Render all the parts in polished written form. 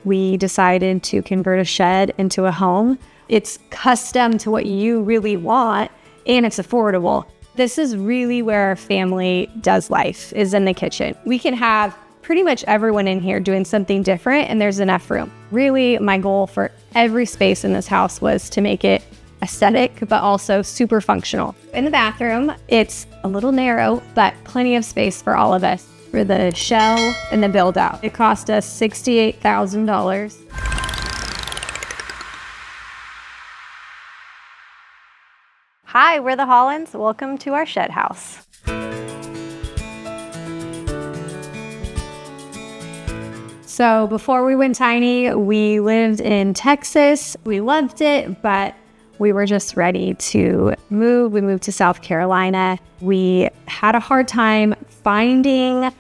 we decided to convert a shed into a home. It's custom to what you really want, and it's affordable. This is really where our family does life, is in the kitchen. We can have pretty much everyone in here doing something different, and there's enough room. Really, my goal for every space in this house was to make it aesthetic, but also super functional. In the bathroom, it's a little narrow, but plenty of space for all of us for the shell and the build out. It cost us $68,000. Hi, we're the Hollands. Welcome to our shed house. So before we went tiny, we lived in Texas. We loved it, but we were just ready to move. We moved to South Carolina. We had a hard time finding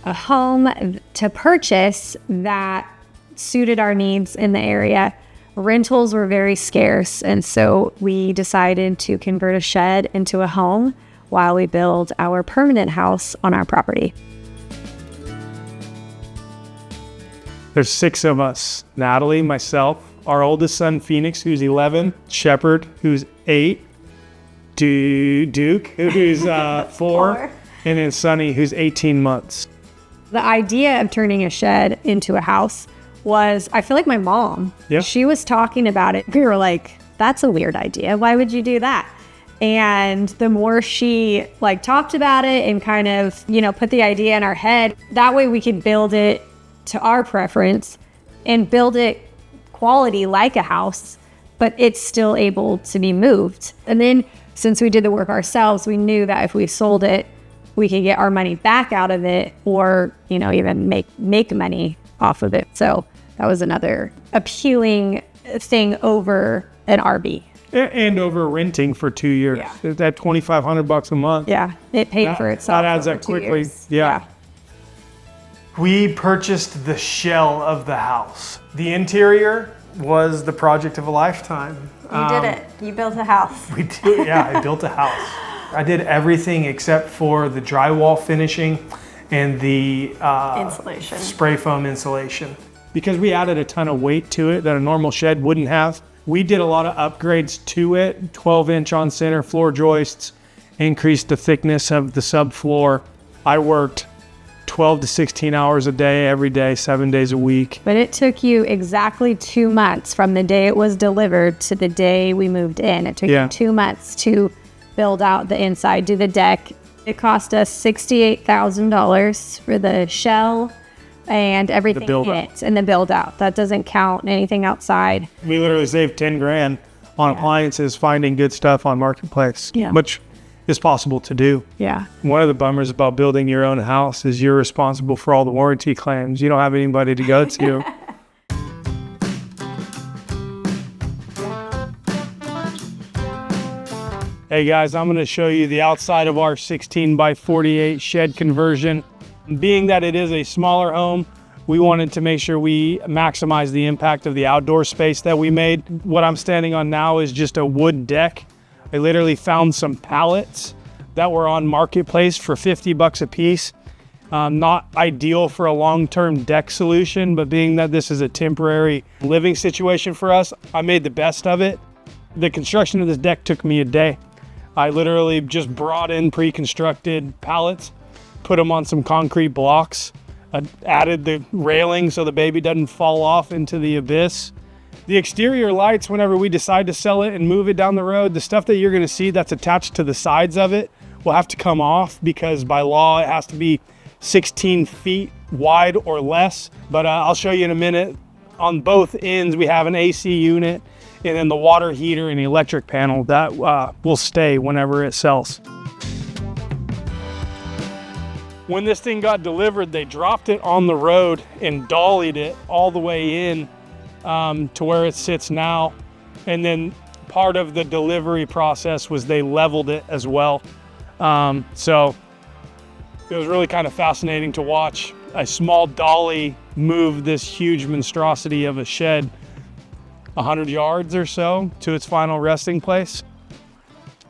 a home to purchase that suited our needs in the area. Rentals were very scarce, and so we decided to convert a shed into a home while we build our permanent house on our property. There's 6 of us: Natalie, myself, our oldest son, Phoenix, who's 11, Shepherd, who's 8, Duke, who's 4, and then Sonny, who's 18 months. The idea of turning a shed into a house was, I feel like my mom, she was talking about it. We were like, that's a weird idea. Why would you do that? And the more she talked about it and kind of, put the idea in our head, that way we could build it to our preference and build it quality like a house, but it's still able to be moved. And then since we did the work ourselves, we knew that if we sold it, we could get our money back out of it, or, even make money off of it. So that was another appealing thing over an RV. And over renting for 2 years. Yeah. That $2,500 a month. Yeah, it paid for itself. That adds up quickly. Yeah. We purchased the shell of the house. The interior was the project of a lifetime. You did it. You built a house. We did. Yeah, I built a house. I did everything except for the drywall finishing and the insulation, spray foam insulation, because we added a ton of weight to it that a normal shed wouldn't have. We did a lot of upgrades to it: 12-inch on center floor joists, increased the thickness of the subfloor. I worked 12 to 16 hours a day, every day, 7 days a week. But it took you exactly 2 months from the day it was delivered to the day we moved in. It took you 2 months to build out the inside, do the deck. It cost us $68,000 for the shell and everything in it, and the build out. That doesn't count anything outside. We literally saved 10 grand on appliances, finding good stuff on Marketplace, which is possible to do. Yeah. One of the bummers about building your own house is you're responsible for all the warranty claims. You don't have anybody to go to. Hey guys, I'm going to show you the outside of our 16 by 48 shed conversion. Being that it is a smaller home, we wanted to make sure we maximize the impact of the outdoor space that we made. What I'm standing on now is just a wood deck. I literally found some pallets that were on Marketplace for $50 a piece. Not ideal for a long-term deck solution, but being that this is a temporary living situation for us, I made the best of it. The construction of this deck took me a day. I literally just brought in pre-constructed pallets, put them on some concrete blocks, added the railing so the baby doesn't fall off into the abyss. The exterior lights, whenever we decide to sell it and move it down the road, the stuff that you're gonna see that's attached to the sides of it will have to come off, because by law it has to be 16 feet wide or less. But I'll show you in a minute. On both ends we have an AC unit, and then the water heater and the electric panel that will stay whenever it sells. When this thing got delivered, they dropped it on the road and dollied it all the way in to where it sits now. And then part of the delivery process was they leveled it as well. So it was really kind of fascinating to watch a small dolly move this huge monstrosity of a shed 100 yards or so to its final resting place.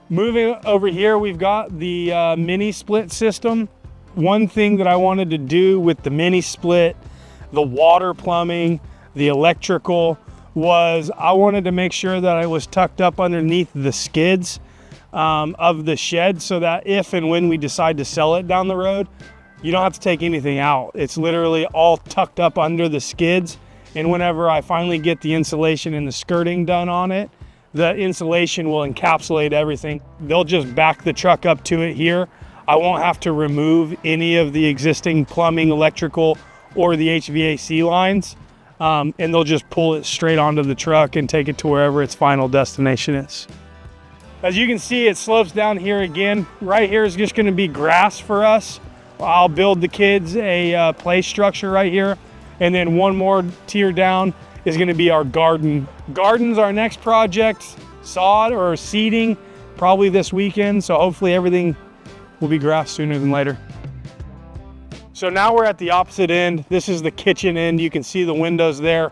Moving over here, we've got the mini split system. One thing that I wanted to do with the mini split, the water plumbing, The electrical was, I wanted to make sure that I was tucked up underneath the skids of the shed, so that if and when we decide to sell it down the road, you don't have to take anything out. It's literally all tucked up under the skids. And whenever I finally get the insulation and the skirting done on it, the insulation will encapsulate everything. They'll just back the truck up to it here. I won't have to remove any of the existing plumbing, electrical, or the HVAC lines. And they'll just pull it straight onto the truck and take it to wherever its final destination is. As you can see, it slopes down here again. Right here is just gonna be grass for us. I'll build the kids a play structure right here. And then one more tier down is gonna be our garden. Garden's our next project, sod or seeding, probably this weekend. So hopefully everything will be grass sooner than later. So now we're at the opposite end. This is the kitchen end. You can see the windows there.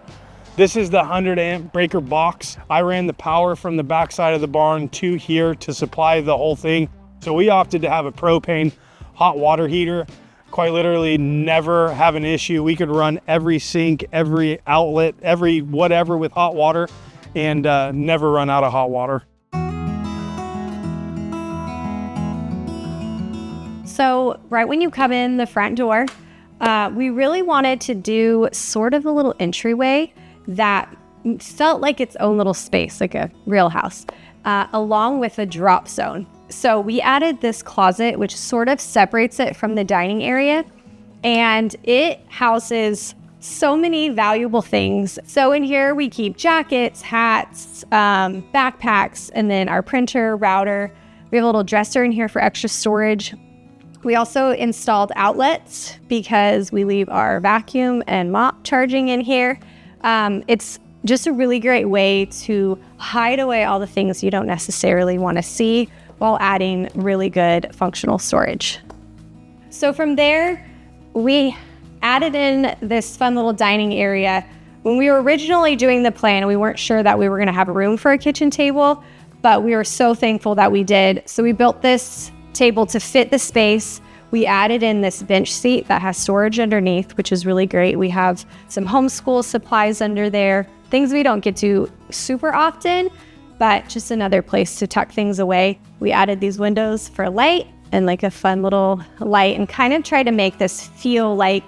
This is the 100 amp breaker box. I ran the power from the backside of the barn to here to supply the whole thing. So we opted to have a propane hot water heater. Quite literally never have an issue. We could run every sink, every outlet, every whatever with hot water, and never run out of hot water. So right when you come in the front door, we really wanted to do sort of a little entryway that felt like its own little space, like a real house, along with a drop zone. So we added this closet, which sort of separates it from the dining area, and it houses so many valuable things. So in here we keep jackets, hats, backpacks, and then our printer, router. We have a little dresser in here for extra storage. We also installed outlets because we leave our vacuum and mop charging in here. It's just a really great way to hide away all the things you don't necessarily want to see while adding really good functional storage. So from there, we added in this fun little dining area. When we were originally doing the plan, we weren't sure that we were going to have room for a kitchen table, but we were so thankful that we did. So we built this table to fit the space. We added in this bench seat that has storage underneath, which is really great. We have some homeschool supplies under there, things we don't get to super often, but just another place to tuck things away. We added these windows for light and like a fun little light, and kind of try to make this feel like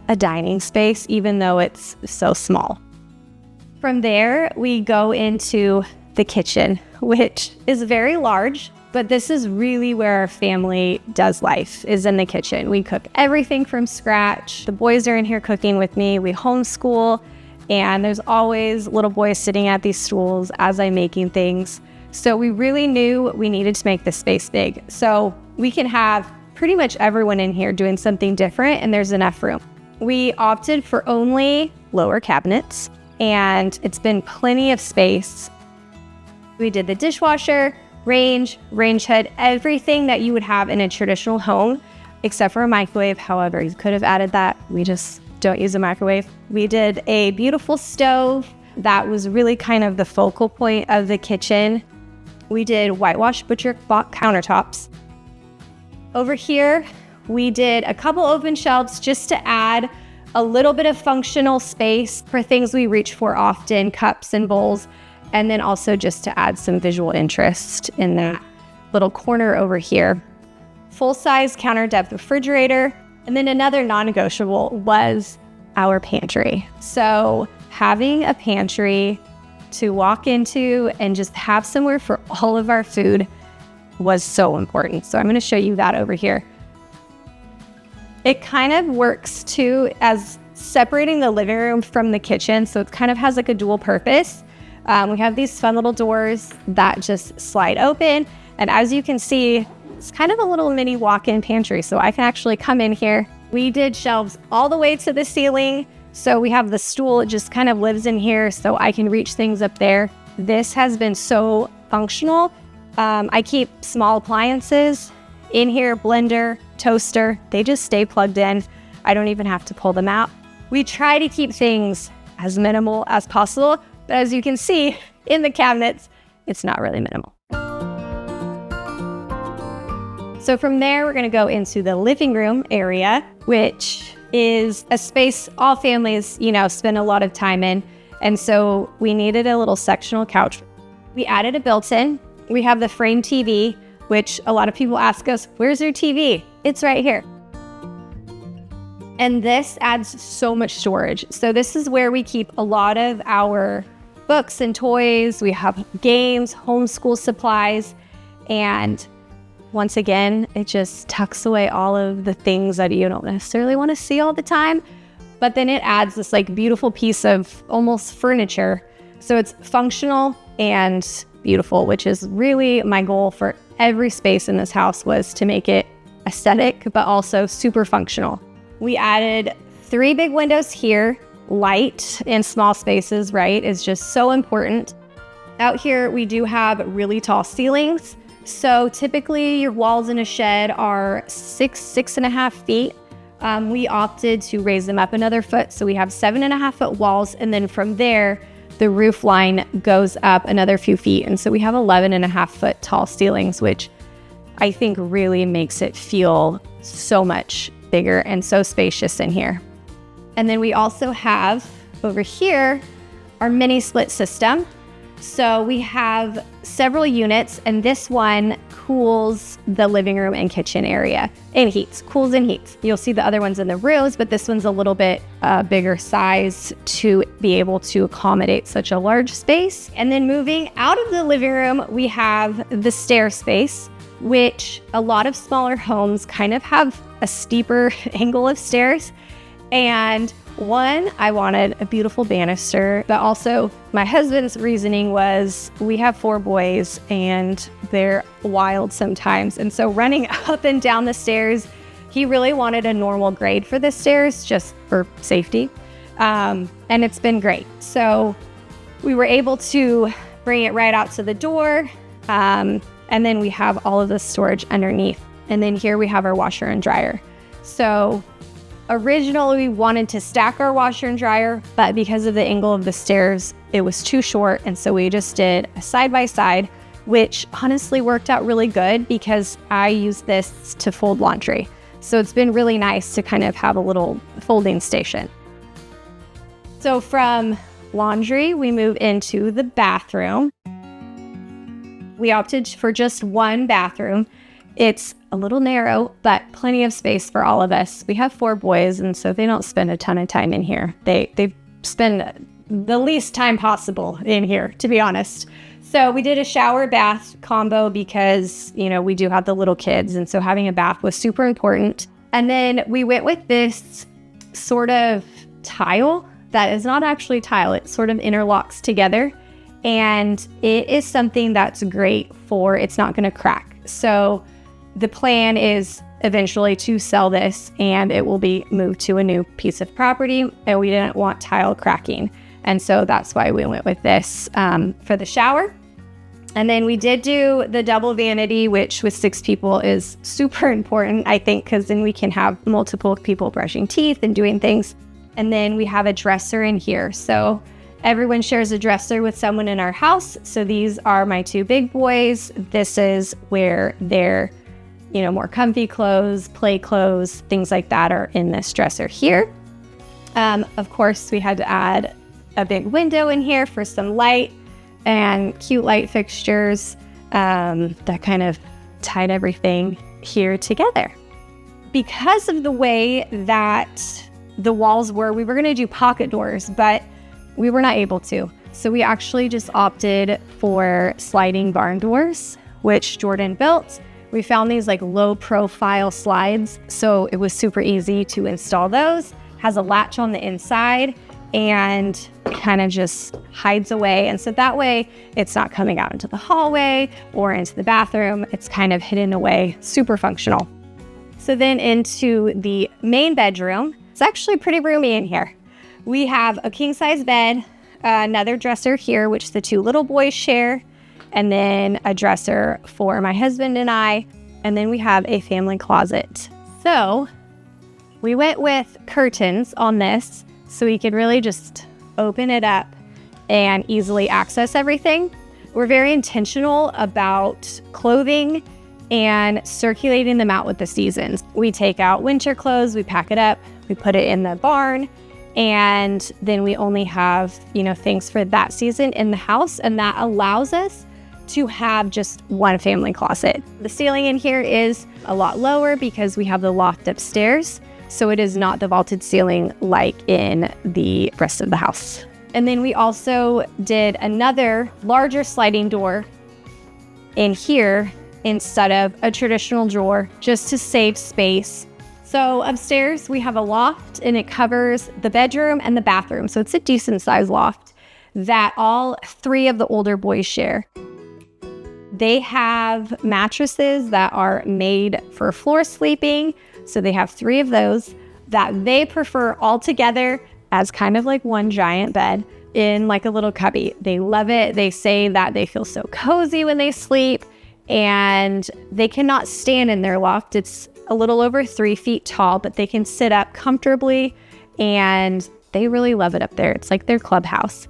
a dining space, even though it's so small. From there, we go into the kitchen, which is very large, but this is really where our family does life, is in the kitchen. We cook everything from scratch. The boys are in here cooking with me. We homeschool, and there's always little boys sitting at these stools as I'm making things. So we really knew we needed to make this space big, so we can have pretty much everyone in here doing something different, and there's enough room. We opted for only lower cabinets, and it's been plenty of space. We did the dishwasher, range hood, everything that you would have in a traditional home, except for a microwave. However, you could have added that. We just don't use a microwave. We did a beautiful stove that was really kind of the focal point of the kitchen. We did whitewash butcher block countertops. Over here, we did a couple open shelves just to add a little bit of functional space for things we reach for often, cups and bowls, and then also just to add some visual interest in that little corner over here. Full-size counter depth refrigerator, and then another non-negotiable was our pantry. So having a pantry to walk into and just have somewhere for all of our food was so important. So I'm going to show you that over here. It kind of works too as separating the living room from the kitchen, so it kind of has like a dual purpose. We have these fun little doors that just slide open, and as you can see, it's kind of a little mini walk-in pantry, so I can actually come in here. We did shelves all the way to the ceiling, so we have the stool, it just kind of lives in here, so I can reach things up there. This has been so functional. I keep small appliances in here, blender, toaster, they just stay plugged in. I don't even have to pull them out. We try to keep things as minimal as possible, but as you can see in the cabinets, it's not really minimal. So from there, we're gonna go into the living room area, which is a space all families, you know, spend a lot of time in. And so we needed a little sectional couch. We added a built-in. We have the frame TV, which a lot of people ask us, where's your TV? It's right here. And this adds so much storage. So this is where we keep a lot of our books and toys. We have games, homeschool supplies, and once again, it just tucks away all of the things that you don't necessarily want to see all the time, but then it adds this like beautiful piece of almost furniture. So it's functional and beautiful, which is really my goal for every space in this house, was to make it aesthetic, but also super functional. We added 3 big windows here. Light in small spaces, right, is just so important. Out here, we do have really tall ceilings. So typically your walls in a shed are 6.5 feet. We opted to raise them up another foot. So we have 7.5 foot walls. And then from there, the roof line goes up another few feet. And so we have 11.5 foot tall ceilings, which I think really makes it feel so much bigger and so spacious in here. And then we also have over here our mini split system. So we have several units, and this one cools the living room and kitchen area and heats, cools and heats. You'll see the other ones in the rooms, but this one's a little bit bigger size to be able to accommodate such a large space. And then moving out of the living room, we have the stair space, which a lot of smaller homes kind of have a steeper angle of stairs. And one, I wanted a beautiful banister, but also my husband's reasoning was we have 4 boys and they're wild sometimes. And so running up and down the stairs, he really wanted a normal grade for the stairs just for safety. And it's been great. So we were able to bring it right out to the door. And then we have all of the storage underneath. And then here we have our washer and dryer. So originally, we wanted to stack our washer and dryer, but because of the angle of the stairs, it was too short. And so we just did a side-by-side, which honestly worked out really good because I use this to fold laundry. So it's been really nice to kind of have a little folding station. So from laundry, we move into the bathroom. We opted for just one bathroom. It's a little narrow, but plenty of space for all of us. We have 4 boys, and so they don't spend a ton of time in here. They spend the least time possible in here, to be honest. So we did a shower bath combo because, you know, we do have the little kids, and so having a bath was super important. And then we went with this sort of tile that is not actually tile. It sort of interlocks together, and it is something that's great for, it's not going to crack. So the plan is eventually to sell this and it will be moved to a new piece of property, and we didn't want tile cracking. And so that's why we went with this for the shower. And then we did do the double vanity, which with 6 people is super important, I think, because then we can have multiple people brushing teeth and doing things. And then we have a dresser in here. So everyone shares a dresser with someone in our house. So these are my 2 big boys. This is where their, you know, more comfy clothes, play clothes, things like that are in this dresser here. Of course, we had to add a big window in here for some light and cute light fixtures that kind of tied everything here together. Because of the way that the walls were, we were going to do pocket doors, but we were not able to. So we actually just opted for sliding barn doors, which Jordan built. We found these like low profile slides, so it was super easy to install those. Has a latch on the inside and kind of just hides away. And so that way it's not coming out into the hallway or into the bathroom. It's kind of hidden away, super functional. So then into the main bedroom, it's actually pretty roomy in here. We have a king size bed, another dresser here, which the 2 little boys share, and then a dresser for my husband and I, and then we have a family closet. So we went with curtains on this so we could really just open it up and easily access everything. We're very intentional about clothing and circulating them out with the seasons. We take out winter clothes, we pack it up, We put it in the barn, and then we only have, you know, things for that season in the house, and that allows us to have just one family closet. The ceiling in here is a lot lower because we have the loft upstairs, so it is not the vaulted ceiling like in the rest of the house. And then we also did another larger sliding door in here instead of a traditional drawer, just to save space. So upstairs we have a loft, and it covers the bedroom and the bathroom. So it's a decent sized loft that all three of the older boys share. They have mattresses that are made for floor sleeping. So they have three of those that they prefer all together as kind of like one giant bed in like a little cubby. They love it. They say that they feel so cozy when they sleep, and they cannot stand in their loft. It's a little over 3 feet tall, but they can sit up comfortably, and they really love it up there. It's like their clubhouse.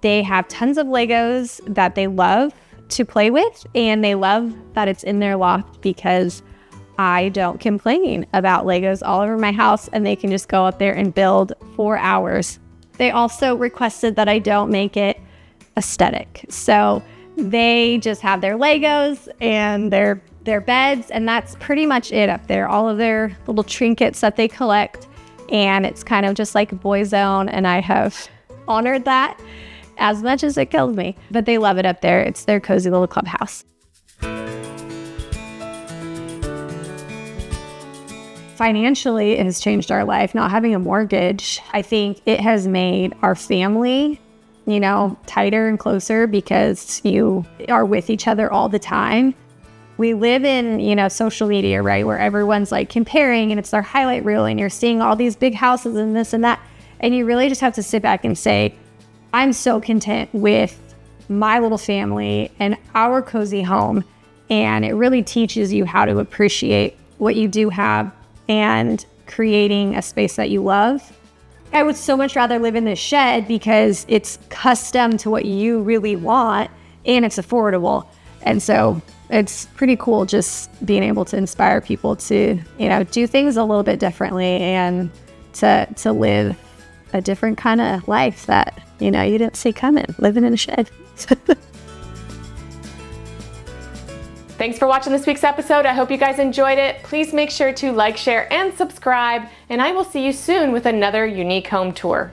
They have tons of Legos that they love to play with, and they love that it's in their loft because I don't complain about Legos all over my house, and they can just go up there and build for hours. They also requested that I don't make it aesthetic. So they just have their Legos and their beds, and that's pretty much it up there. All of their little trinkets that they collect, and it's kind of just like a boy zone, and I have honored that as much as it kills me. But they love it up there. It's their cozy little clubhouse. Financially, it has changed our life. Not having a mortgage, I think it has made our family, you know, tighter and closer because you are with each other all the time. We live in, you know, social media, right, where everyone's like comparing, and it's their highlight reel, and you're seeing all these big houses and this and that. And you really just have to sit back and say, I'm so content with my little family and our cozy home. And it really teaches you how to appreciate what you do have and creating a space that you love. I would so much rather live in this shed because it's custom to what you really want, and it's affordable. And so it's pretty cool just being able to inspire people to, you know, do things a little bit differently and to live a different kind of life that, you know, you didn't see coming, living in a shed. Thanks for watching this week's episode. I hope you guys enjoyed it. Please make sure to like, share, and subscribe, and I will see you soon with another unique home tour.